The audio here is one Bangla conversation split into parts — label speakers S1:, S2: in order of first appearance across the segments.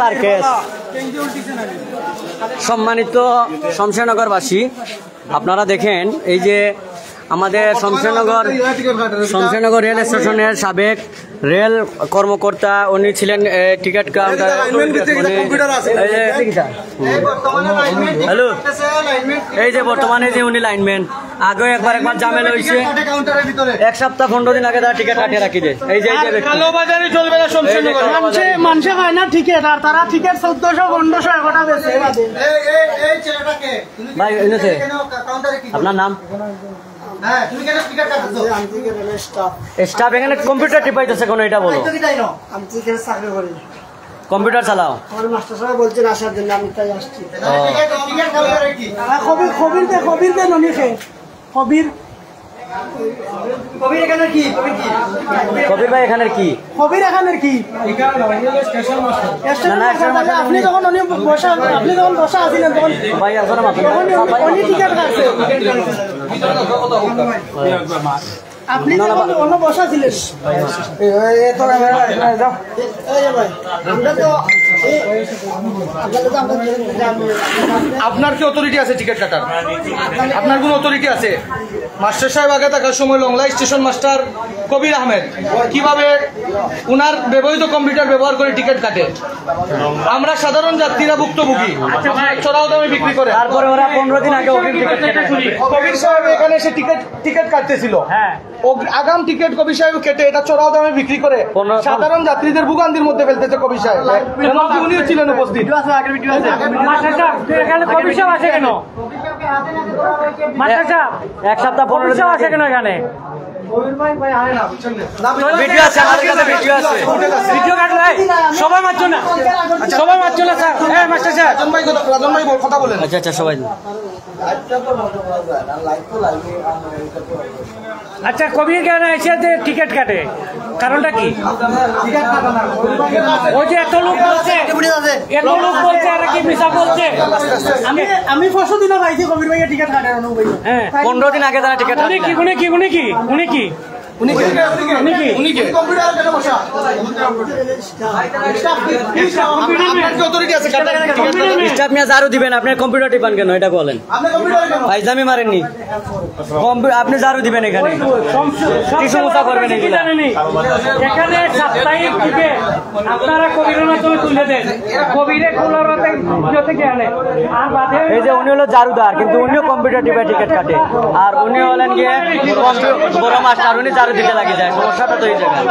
S1: সার্কেস। সম্মানিত শমশেরনগরবাসী, আপনারা দেখেন এই যে আমাদের শমশেরনগর রেল স্টেশনের সাবেক রেল কর্মকর্তা, উনি ছিলেন টিকিট কাউন্টার। হ্যালো, এই যে বর্তমানে যে উনি লাইনম্যান, আগে একবার ঝামেলা হয়েছে, 1 সপ্তাহ 15 দিন আগে তারা টিকিট কাটিয়ে রাখি দেয়। এই যে কালোবাজারি চলবে না, মানুষে হয় না টিকিট, আর তারা টিকিট 1400-1500 এগারোটা বেশি। ভাই আপনার নাম? স্টাফ এখানে কম্পিউটার টিপাইতেছে কোন, এটা বলো। কম্পিউটার চালাও। মাস্টার সাহেব বলছেন আসার জন্য, আমি তাই আসছি। কবির এখানের কি? কবির ভাই এখানের কি? কবির এখানের কি? আপনি যখন বসা আছিলেন তখন ভাই আসলে উনি টিকিট কাটছে, আপনি অন্য বসা ছিলেন।
S2: আপনার কি অথরিটি আছে টিকিট কাটার? আপনার কোন অথরিটি আছে? মাস্টার সাহেব আগে থাকার সময় লংলা স্টেশন মাস্টার কবির আহমেদ কিভাবে উনার ব্যবহৃত কম্পিউটার ব্যবহার করে টিকিট কাটে, আমরা সাধারণ যাত্রীরা ভুক্তভোগী, চড়াও দামে বিক্রি করে।
S1: তারপরে ওরা 15 দিন আগে
S2: কবির সাহেব এখানে এসে টিকিট কাটতেছিল, আগাম টিকিট কবির সাহেব কেটে এটা চড়াও দামে বিক্রি করে সাধারণ যাত্রীদের ভোগান্তির মধ্যে ফেলতেছে কবির সাহেব। উনিও ছিলেন উপস্থিত।
S1: কবির সাহেব আছে কেন? 1 সপ্তাহ 15 দিন আছে কেন এখানে? ভিডিও আছে, আমাদের কাছে ভিডিও আছে। ভিডিও কাটলে সবাই মারছো না, সবাই মারছো না স্যার। হ্যাঁ মাস্টার স্যার,
S2: রাজন ভাই কথা বলেন।
S1: আচ্ছা সবাই। আচ্ছা, কবির কেন এসে টিকিট কাটে, কারণটা কি? ওই যে এত লোক বলছে আর কি মিশা বলছে। আমি 500 দিনও পাইছি কবির ভাইয়ের টিকিট কাটে। হ্যাঁ, 15 দিন আগে তারা টিকিট কাটে। জারু দিবেন, আপনি কম্পিউটার টিপান কেন এটা বলেন? ফাইজলামি মারেননি, আপনি জারু দিবেন এখানে, কি সমস্যা করবেন? এখানে সাপ্তাহিক টিকিট আপনারা কবিরের মাধ্যমে তুলে দেন, কবিরে থেকে আনে। এই যে উনি হলো জারুদার, কিন্তু উনিও কম্পিউটার টিপে টিকিট কাটে, আর উনি হলেন গিয়ে বড় মাস্টার, উনি জারু দিতে লাগে যায়। সমস্যাটা তো এই জায়গায়,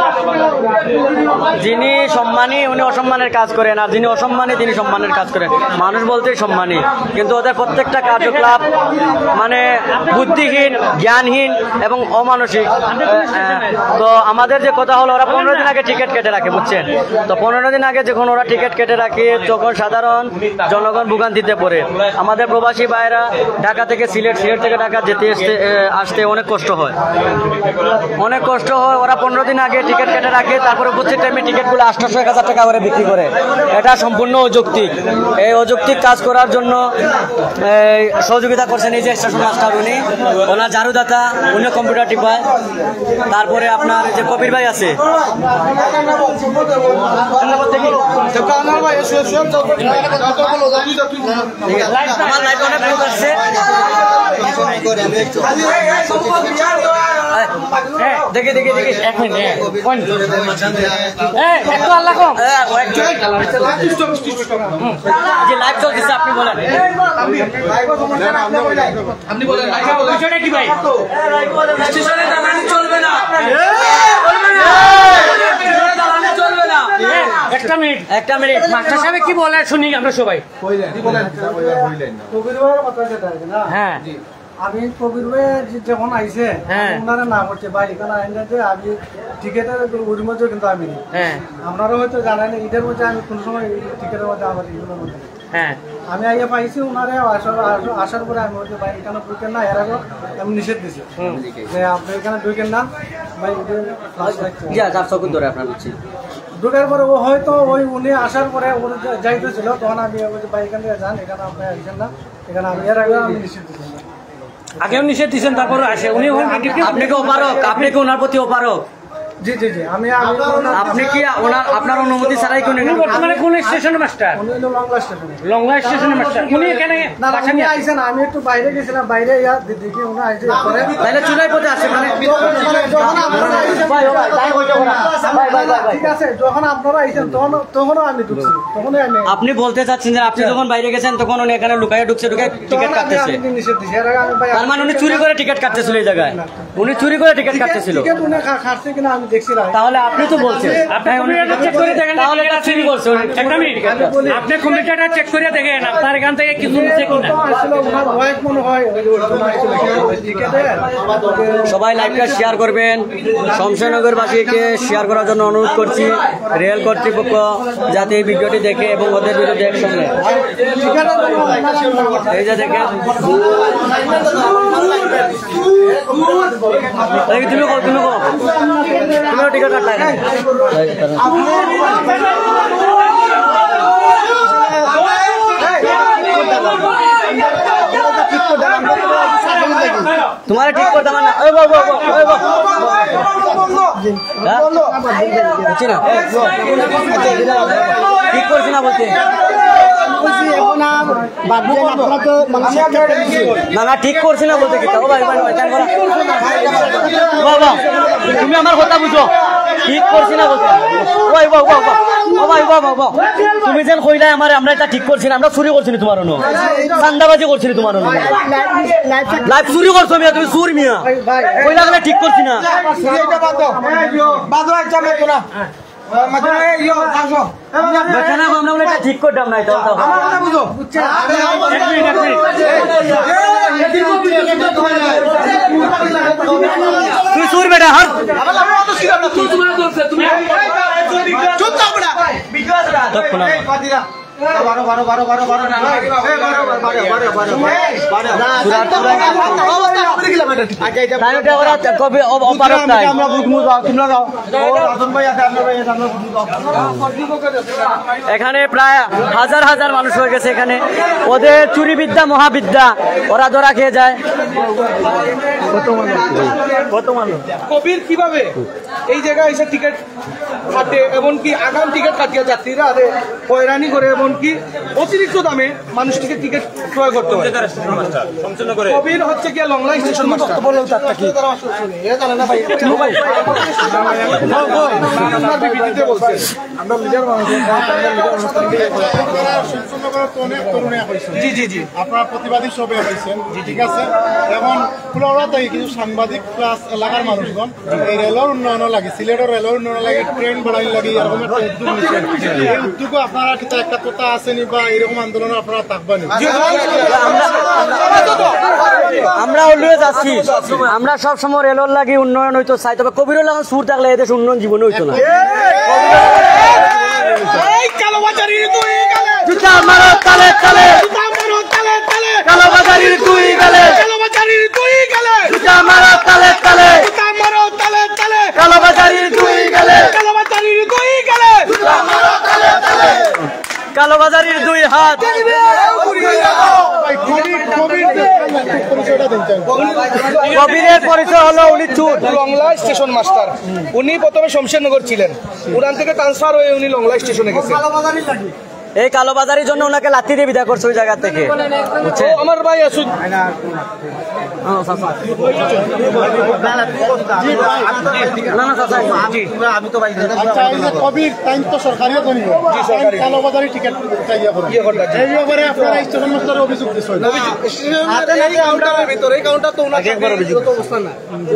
S1: যিনি সম্মানী উনি অসম্মানের কাজ করেন, আর যিনি অসম্মানী তিনি সম্মানের কাজ করেন। মানুষ বলতেই সম্মানী, কিন্তু ওদের প্রত্যেকটা কার্যকলাপ মানে বুদ্ধিহীন, জ্ঞানহীন এবং অমানসিক। তো আমাদের যে কথা হলো, ওরা 15 দিন আগে টিকিট কেটে রাখে, বুঝছেন তো? 15 দিন আগে যখন ওরা টিকিট কেটে রাখে, তখন সাধারণ জনগণ ভোগান্তিতে পড়ে। আমাদের প্রবাসী ভাইরা ঢাকা থেকে সিলেট থেকে ঢাকা যেতে আসতে অনেক কষ্ট হয়। ওরা 15 দিন আগে টিকিট কেটে রাখে, তারপরে উপস্থিত টাইমে টিকিটগুলো 800-1000 টাকা করে বিক্রি করে। এটা সম্পূর্ণ অযৌক্তিক। এই অযৌক্তিক কাজ করার জন্য সহযোগিতা করছেন এই যে স্টেশন মাস্টার, উনি ওনার জারুদাতা, উনি কম্পিউটার টিপায়। তারপরে আপনার যে কবির ভাই আছে, আমার লাইফ অনেক লোক আসছে। দেখে 1 মিনিট, একটু আল্লাহ কম, যে লাইভ চলতেছে, আপনি বলেন। আপনি বলেন কি ভাই? স্টেশনে দালালি চলবে না, একটা মিনিট মাস্টার সাহেব কি বলে শুনি আমরা সবাই। হ্যাঁ,
S3: আমি কবির ভাই যখন আইসে ওনারা না করছে ভাই এখানে আইনে যে আমি টিকিটের ওর মধ্যে, কিন্তু আমি আপনারা হয়তো জানেন ঈদের মধ্যে আমি কোন সময় টিকিটের মধ্যে আমার এগুলোর মধ্যে আমি আইয়া পাইছি ওনারে আসার পরে আমি বলছি ভাই এখানে ঢুকেন না, এর আগে আমি নিষেধ দিছি যে আপনি এখানে ঢুকেন না ভাই। ঢুকার পরে ও হয়তো উনি আসার পরে ওর যাইতেছিল, তখন আমি বলছি ভাই এখান থেকে যান, এখানে আপনি আসেন না, এখানে আমি এর আগে আমি নিষেধ দিচ্ছি।
S1: আগেও নিষেধ দিচ্ছেন, তারপরে আসে উনি। আপনি কি অপারক? আপনি কি ওনার প্রতি অপারক?
S3: জি জি জি আমি
S1: আপনি কি আপনার অনুমতি ছাড়াই কোন
S4: বর্তমানে কোন স্টেশনের মাস্টার?
S3: লংলা স্টেশনে।
S4: লংলা স্টেশনের মাস্টার। উনি এখানে
S3: উনি আইছেন, আমি একটু বাইরে গেছিলাম, বাইরে দেখি উনি আইছে পরে
S1: তাহলে চুলাই পথে আছে মানে
S3: ঠিক আছে, যখন আপনারা আইছেন তখনও আমি ঢুকছি, তখনই আমি
S1: আপনি বলতে চাচ্ছেন যে আপনি যখন বাইরে গেছেন তখন উনি এখানে লুকাইয়া ঢুকছে, ঢুকে টিকিট কাটতেছে।
S3: নিষেধ দিছি, এর আগে আমি
S1: তার মানে উনি চুরি করে টিকিট কাটতেছিল এই জায়গায়, উনি চুরি করে টিকিট কাটতেছিল।
S3: টিকিট উনি খাটছে কিনা আমি দেখছি না।
S1: তাহলে আপনি তো বলছেন
S4: চেক করে দেখেন,
S1: তাহলে এটা চুরি করছে।
S4: একটা মিনিট, আপনি কম্পিউটারটা চেক করে দেখেন আপনার এখান থেকে কিছু নিচ্ছে কিনা।
S1: সবাই লাইভটা শেয়ার করবেন, শমশেরনগরবাসীকে শেয়ার করার জন্য অনুরোধ করছি, রেল কর্তৃপক্ষ যাতে এই ভিডিওটি দেখে এবং ওদের বিরুদ্ধে অ্যাকশন নেয়। এই যে দেখেন, তুমি তুমিও টিকিট কাটলাই না। তোমার ঠিক করতে না ঠিক করছি না বলতে না ঠিক করছি না বলতে বাবা তুমি আমার কথা বুঝো, ঠিক করছি না বলতে তুমি যেন কইলাই আমার আমরা এটা ঠিক করছি না, আমরা চুরি করছি না তোমার অনু, চান্দাবাজি করছি না তোমার অনু, লাইভ চুরি করছো মিয়া, তুমি চুর মিয়া কইলা গেলে ঠিক করছি না। ঠিক করতাম না, তুই চুর বেটা হার এখানে প্রায় হাজার হাজার মানুষ হয়ে গেছে। এখানে ওদের চুরি বিদ্যা মহাবিদ্যা, ওরা ধরা খেয়ে যায়।
S2: কবির কিভাবে এই জায়গায় এসে টিকিট কাটে, এমনকি আগাম টিকিট কাটিয়ে যাত্রীরা হয়রানি করে, এমনকি অতিরিক্ত দামে মানুষটিকে টিকিট ক্রয় করতে হয়। কবির হচ্ছে কি লংলা স্টেশন মাস্টার।
S5: জি জি জি আপনারা প্রতিবাদী সবে হয়েছেন, ঠিক আছে। এখন ফুলওড়াতে কিছু সাংবাদিক প্লাস এলাকার মানুষগণ এই রেলের উন্নয়ন লাগে, সিলেটের রেলের উন্নয়ন লাগে, ট্রেন বাড়াই লাগে, এরকম একটা উদ্যোগ নিচ্ছেন। এই উদ্যোগে আপনারা কিন্তু একটা কথা আসেনি বা এরকম আন্দোলনে আপনারা থাকবেন?
S1: আমরা অলওয়েজ আছি, আমরা সবসময় রেলের লাগে উন্নয়ন হইতো চাই, তবে কবিরুল এখন সুর থাকলে এদেশ উন্নয়ন জীবনে হইতো না। কালোবাজারির দুই হাত। কবিরের পরিচয় হলো উনি
S2: লংলা স্টেশন মাস্টার। উনি প্রথমে শমশেরনগর ছিলেন, উড়ান থেকে ট্রান্সফার হয়ে উনি লংলা স্টেশনে গেছেন।
S1: এই কালোবাজারির জন্য ওনাকে লাথি দিয়ে বিদায় করছে ওই জায়গা থেকে।
S2: আমার ভাই আসুন,
S5: কবির টাইম তো সরকারি কালোবাজারি টিকিট এই ব্যাপারে আপনারা স্টেশন মাস্টারের অভিযোগ দিচ্ছেন।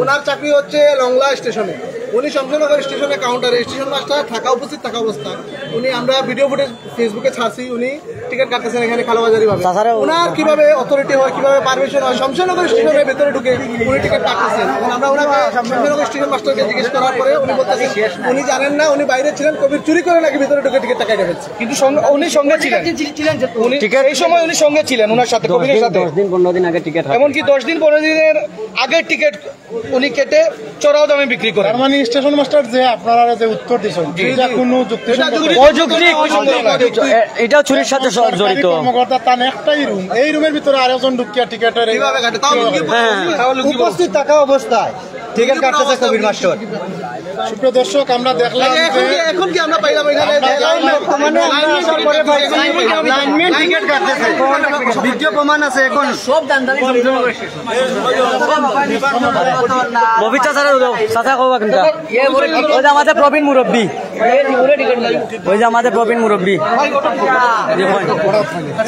S3: ওনার চাকরি হচ্ছে লংলা স্টেশনে, উনি শমশেরনগর স্টেশনে কাউন্টারে স্টেশন মাস্টার থাকা উপস্থিত থাকা অবস্থা উনি, আমরা ভিডিও ফুটেজ ফেসবুকে ছাড়ছি, উনি টিকিট কাটতেছেন এখানে কালোবাজারি ভাবে। ওনার কিভাবে অথরিটি হয়, কিভাবে পারমিশন হয়, শমশেরনগর স্টেশনের ভেতরে ঢুকে উনি টিকিট কাটতেছেন। আমরা ওনাকে শমশেরনগর স্টেশন মাস্টারকে জিজ্ঞেস করার পরে উনি বলতেছেন উনি জানেন না, উনি বাইরে ছিলেন, কবির চুরি করে নাকি ভিতরে ঢুকে টিকিটটা কেটে ফেলছে।
S2: কিন্তু উনি সঙ্গে ছিলেন, এই সময় উনি সঙ্গে ছিলেন ওনার সাথে, কবিরের সাথে।
S1: 10 দিন 15 দিন আগে টিকিট,
S2: এমনকি 10 দিন 15 দিনের আগের টিকিট উনি কেটে চড়াও দামে বিক্রি করেন।
S5: মানে স্টেশন মাস্টার যে আপনারা যে উত্তর দিচ্ছেন এটা কোনো
S1: এটাও চুরির সাথে জড়িত।
S5: কর্মকর্তা তার একটাই রুম, এই রুমের ভিতরে আরেকজন ঢুকিয়া টিকেটের
S3: উপস্থিত থাকা অবস্থায়
S2: টিকিট কাটতেছে কবির মাস্টার।
S5: সুপ্রিয় দর্শক, আমরা দেখলাম যে
S2: এখন কি আমরা পাইলাম এখানে টিকিট কাটতেছে, ভিডিও প্রমাণ আছে এখন সব দান্দালি
S1: ববিতা স্যার চাচা কবা কিন্তু ওই যে আমাদের প্রবীণ মুরব্বী, ওই যে আমাদের প্রবীণ মুরব্বী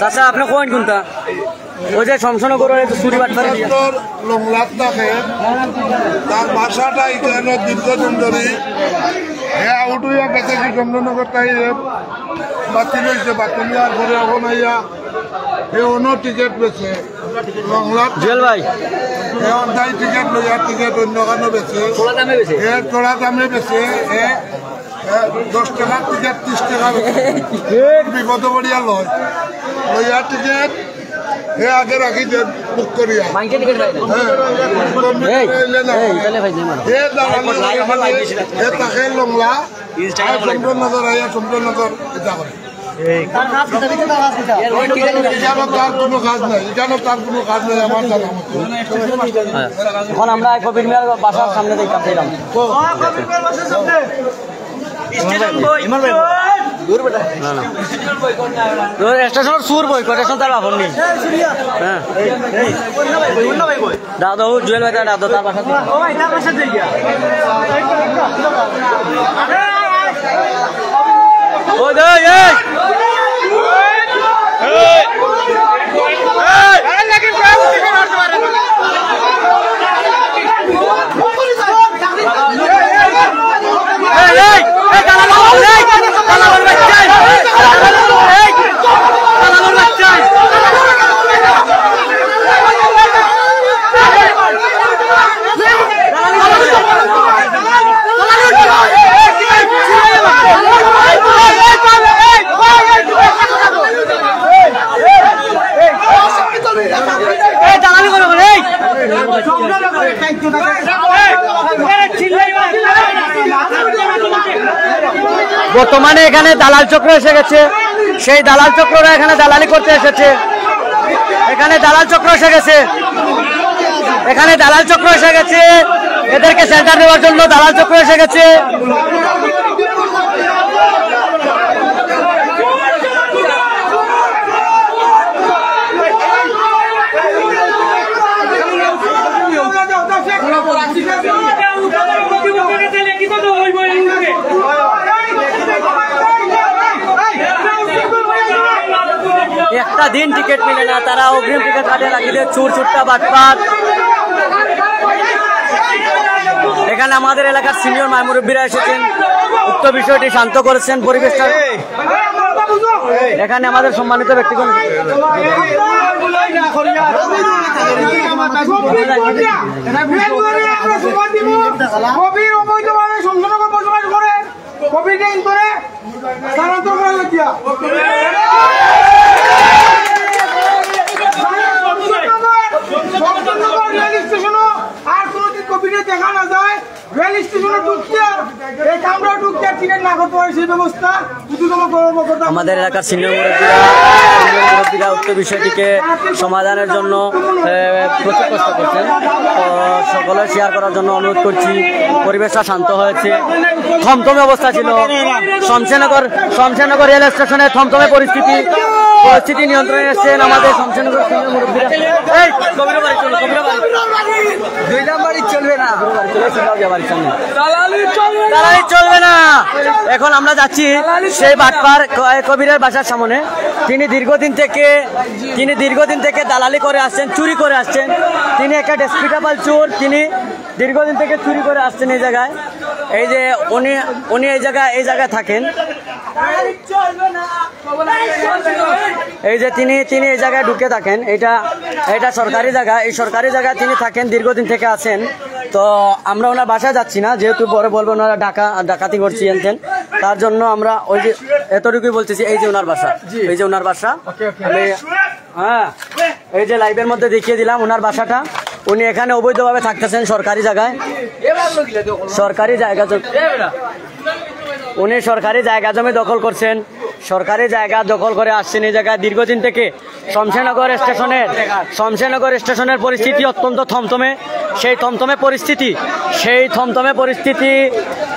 S1: চাচা আপনি কোন কোনটা ওই যে শমশনগর চুরি বাটপারি
S5: লংলাত থাকে তার ভাষাটা এখানে দীর্ঘদিন ধরে হ্যাঁ আউটুইয়া বেঁচেছি চন্দ্রনগর তাই বাতিল হয়েছে, বাতিল হওয়ার পরে এখন আইয়া এ অন্য টিকিট বেছে লংলাত
S1: জুয়েল ভাই
S5: এখন তাই টিকিট লইয়া টিকিট অন্য কারণে বেছে চড়া দামে বেছে 10 টাকা টিকিট 30 টাকা বিপদ বড়িয়া লয় লইয়া টিকিট হে আগে রাখি যে বুক করিয়া তাকে লংলা চন্দ্রনগর আইয়া চন্দ্রনগর এটা করে তার কোনো কাজ নাই, এখানে তার কোনো কাজ নাই আমার জানা মতো।
S1: এখন আমরা কবির মিয়ার বাসার সামনে দেখতাম স্টেশন সুর বই স্টেশন তার বাপন নি দাদা জুয়েল ভাই দাদা তার বাসা বর্তমানে এখানে দালাল চক্র এসে গেছে, সেই দালাল চক্ররা এখানে দালালি করতে এসেছে, এখানে দালাল চক্র এসে গেছে, এখানে দালাল চক্র এসে গেছে, এদেরকে সেন্টার দেওয়ার জন্য দালাল চক্র এসে গেছে। একটা দিন টিকিট মিলে না, তারা অগ্রিম টিকিট কাটে রাখি দিয়ে চুর চুরটা বাটপাট। এখানে আমাদের এলাকার সিনিয়র মাইমুরব্বীরা এসেছেন, উক্ত বিষয়টি শান্ত করেছেন পরিবেশটা। এখানে আমাদের সম্মানিত ব্যক্তিগণ
S3: আর কোনদিন কবিরে দেখা না যায়, রেল স্টেশনে ঢুকতে এই কামরা ঢুকতে টিকিট না করতে পারে সেই ব্যবস্থা
S1: আমাদের এলাকার সিনিয়র মুরব্বীরা উক্ত বিষয়টিকে সমাধানের জন্য প্রচুর কষ্ট করছেন। সকলে শেয়ার করার জন্য অনুরোধ করছি। পরিবেশটা শান্ত হয়েছে, থমথমে অবস্থা ছিল। শমশেরনগর রেল স্টেশনে থমথমে পরিস্থিতি নিয়ন্ত্রণে এসছেন আমাদের শমশেরনগর সিনিয়র মুরব্বীরা। চলবে না। এখন আমরা যাচ্ছি সেই বাটপার কবিরের বাসার সামনে। তিনি দীর্ঘদিন থেকে দালালি করে আসছেন, চুরি করে আসছেন। তিনি একটা ডেসপিটেবল চোর, তিনি দীর্ঘদিন থেকে চুরি করে আসছেন এই জায়গায়। এই যে উনি এই জায়গায় থাকেন, এই যে তিনি এই জায়গায় ঢুকে থাকেন। এটা সরকারি জায়গা, এই সরকারি জায়গায় তিনি থাকেন, দীর্ঘদিন থেকে আছেন। তো আমরা ওনার বাসায় যাচ্ছি না, যেহেতু পরে বলবো ওনারা ডাকাতি করছি এনতেন, তার জন্য আমরা ওই যে এতটুকুই বলতেছি। এই যে ওনার বাসা, এই যে ওনার বাসা, হ্যাঁ এই যে লাইভের মধ্যে দেখিয়ে দিলাম ওনার বাসাটা। উনি এখানে অবৈধভাবে থাকতেছেন সরকারি জায়গায়, উনি সরকারি জায়গা জমি দখল করছেন, সরকারি জায়গা দখল করে আসছেন এই জায়গায় দীর্ঘদিন থেকে। শমশেরনগর স্টেশনের পরিস্থিতি অত্যন্ত থমথমে। সেই থমথমে পরিস্থিতি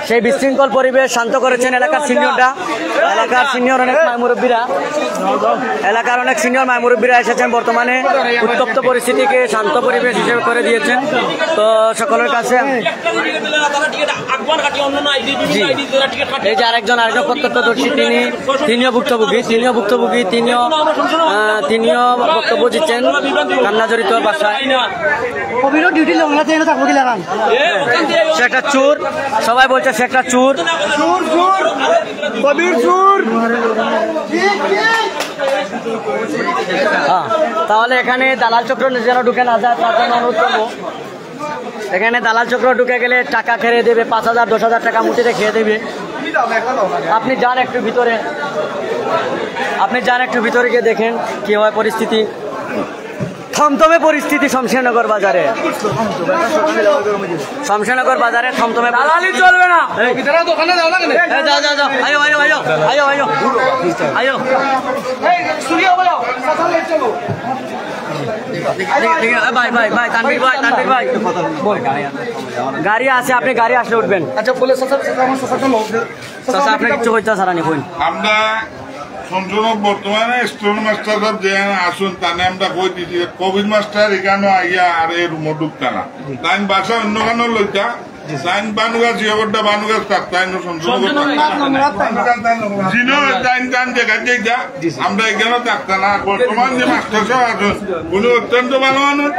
S1: সেই বিশৃঙ্খল পরিবেশ শান্ত করেছেন এলাকার সিনিয়ররা। এলাকার সিনিয়র অনেক মাইমুরব্বীরা এসেছেন, বর্তমানে উত্তপ্ত পরিস্থিতিকে শান্ত পরিবেশ হিসেবে করে দিয়েছেন। তো সকলের কাছে এই যে আরেকজন প্রত্যক্ষদর্শী, তিনিও ভুক্তভোগী, তিনিও বক্তব্য দিচ্ছেন কান্না জড়িত ভাষায়। সে একটা চোর, সবাই বলছে সে একটা চোর। তাহলে এখানে দালাল চক্র যেন ঢুকে না যায় তার জন্য অনুরোধ করবো। এখানে দালাল চক্র ঢুকে গেলে টাকা খেয়ে দেবে, 5,000 10,000 টাকা মুঠিতে খেয়ে দেবে। আপনি যান একটু ভিতরে গিয়ে দেখেন কি হয় পরিস্থিতি। থমথমে পরিস্থিতি শমশেরনগর বাজারে থমথমে দালালি চলবে না। ভাই তানভীর ভাই গাড়ি আছে, আপনি গাড়ি আসলে উঠবেন।
S2: আচ্ছা বলে
S1: আপনি কিছু হইতে সারানি কইন।
S6: আমরা সংশোধন বর্তমানে স্টোর মাস্টার যে আসুন তানে আমরা কই দিছি কোভিড মাস্টার এখানে আইয়া আর এই রুম ঢুকতা না, তাই বাসা অন্য কানো লইতা তাইন বানুগাছ ইয়গড্ডা বানুগাছ তাইন সংশোধন আমরা এখানে থাকতা না। বর্তমান যে মাস্টার সব আসুন উনি অত্যন্ত ভালো মানুষ।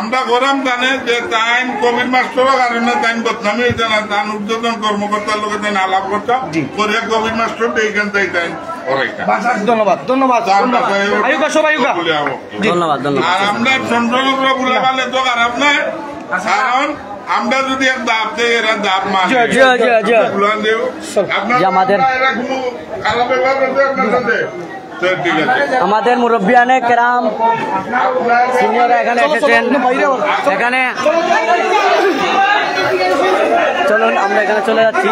S6: আমরা গরম জানে যে তাইন কোভিড মাস্টারের কারণে তাইন বদনামি হইতে না, তান উর্ধ্বতন কর্মকর্তার লোকের তাইন আলাপ করতাম করে কোভিড মাস্টার এইখান থেকে তাইন
S2: ধন্যবাদ।
S6: আর আমরা চন্দ্রনগর বলে পারলে তো খারাপ নয়, কারণ আমরা যদি দাপ দেই এরা দাপ মানে
S1: আমাদের আমাদের মুরব্বিয়ানে কেরাম সিনিয়ররা এখানে এসেছেন। এখানে চলুন আমরা এখানে চলে যাচ্ছি।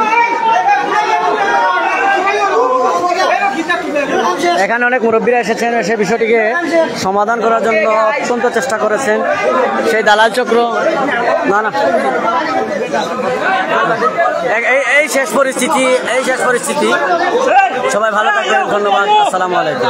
S1: এখানে অনেক মুরব্বীরা এসেছেন, সে বিষয়টিকে সমাধান করার জন্য অত্যন্ত চেষ্টা করেছেন। সেই দালাল চক্র এই শেষ পরিস্থিতি। সবাই ভালো থাকবেন, ধন্যবাদ, আসসালামু আলাইকুম।